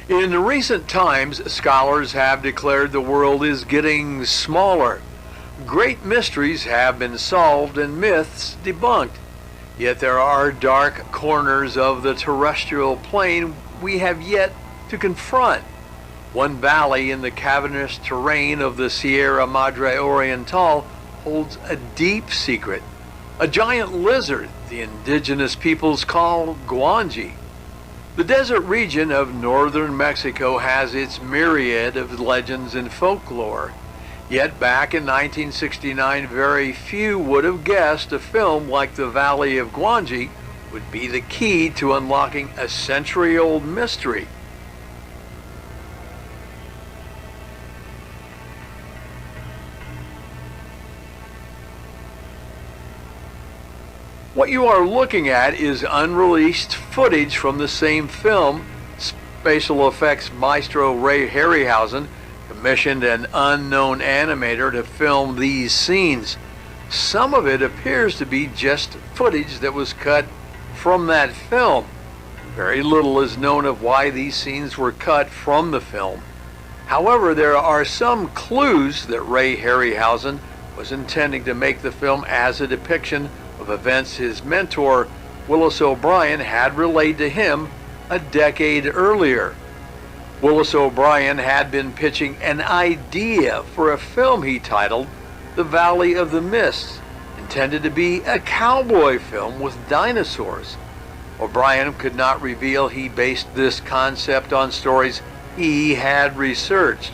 In recent times, scholars have declared the world is getting smaller. Great mysteries have been solved and myths debunked. Yet there are dark corners of the terrestrial plane we have yet to confront. One valley in the cavernous terrain of the Sierra Madre Oriental holds a deep secret. A giant lizard the indigenous peoples call Gwangi. The desert region of northern Mexico has its myriad of legends and folklore. Yet back in 1969, very few would have guessed a film like The Valley of Gwangi would be the key to unlocking a century-old mystery. What you are looking at is unreleased footage from the same film. Special effects maestro Ray Harryhausen commissioned an unknown animator to film these scenes. Some of it appears to be just footage that was cut from that film. Very little is known of why these scenes were cut from the film. However, there are some clues that Ray Harryhausen was intending to make the film as a depiction of events his mentor, Willis O'Brien, had relayed to him a decade earlier. Willis O'Brien had been pitching an idea for a film he titled The Valley of the Mists, intended to be a cowboy film with dinosaurs. O'Brien could not reveal he based this concept on stories he had researched.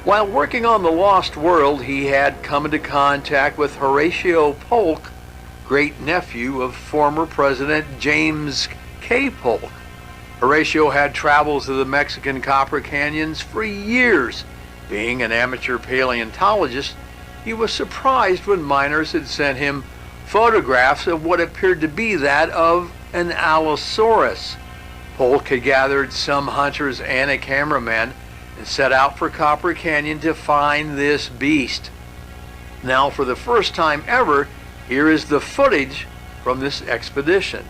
While working on The Lost World, he had come into contact with Horatio Polk, great-nephew of former President James K. Polk. Horatio had traveled to the Mexican Copper Canyons for years. Being an amateur paleontologist, he was surprised when miners had sent him photographs of what appeared to be that of an Allosaurus. Polk had gathered some hunters and a cameraman and set out for Copper Canyon to find this beast. Now, for the first time ever, here is the footage from this expedition.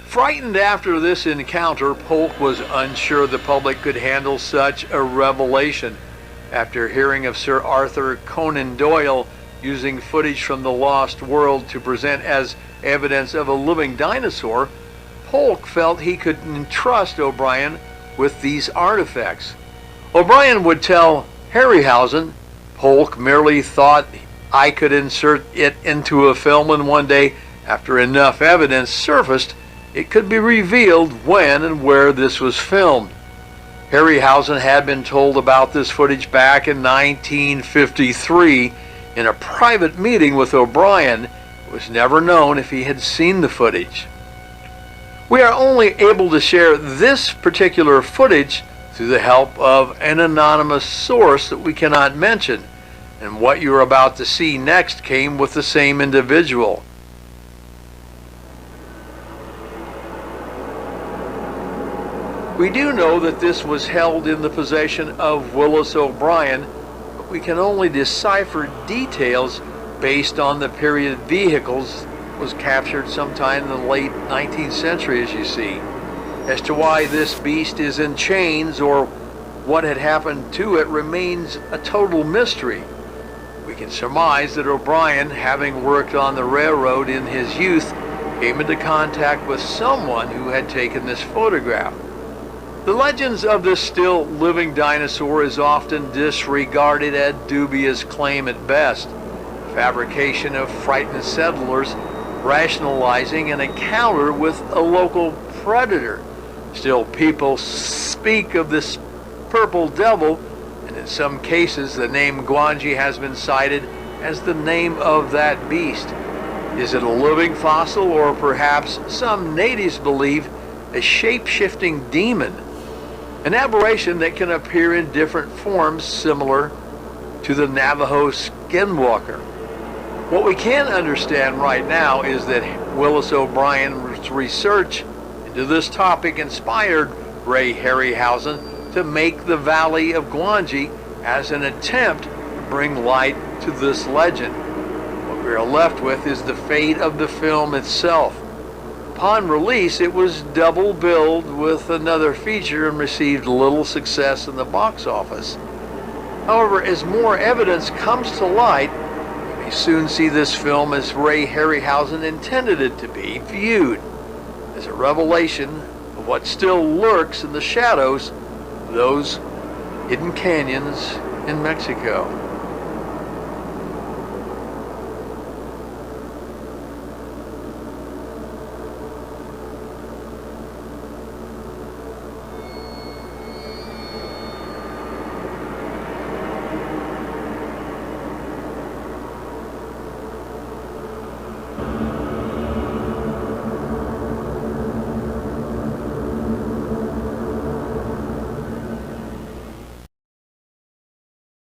Frightened after this encounter, Polk was unsure the public could handle such a revelation. After hearing of Sir Arthur Conan Doyle using footage from The Lost World to present as evidence of a living dinosaur, Polk felt he could entrust O'Brien with these artifacts. O'Brien would tell Harryhausen, "Polk merely thought I could insert it into a film, and one day, after enough evidence surfaced, it could be revealed when and where this was filmed." Harryhausen had been told about this footage back in 1953 in a private meeting with O'Brien. It was never known if he had seen the footage. We are only able to share this particular footage through the help of an anonymous source that we cannot mention, and what you are about to see next came with the same individual. We do know that this was held in the possession of Willis O'Brien, but we can only decipher details based on the period vehicles was captured sometime in the late 19th century, as you see. As to why this beast is in chains or what had happened to it remains a total mystery. We can surmise that O'Brien, having worked on the railroad in his youth, came into contact with someone who had taken this photograph. The legends of this still living dinosaur is often disregarded as dubious claim at best, fabrication of frightened settlers rationalizing an encounter with a local predator. Still, people speak of this purple devil, and in some cases the name Gwangi has been cited as the name of that beast. Is it a living fossil, or perhaps some natives believe a shape-shifting demon? An aberration that can appear in different forms similar to the Navajo skinwalker. What we can understand right now is that Willis O'Brien's research into this topic inspired Ray Harryhausen to make The Valley of Gwangi as an attempt to bring light to this legend. What we are left with is the fate of the film itself. Upon release, it was double billed with another feature and received little success in the box office. However, as more evidence comes to light, we may soon see this film as Ray Harryhausen intended it to be viewed, as a revelation of what still lurks in the shadows of those hidden canyons in Mexico.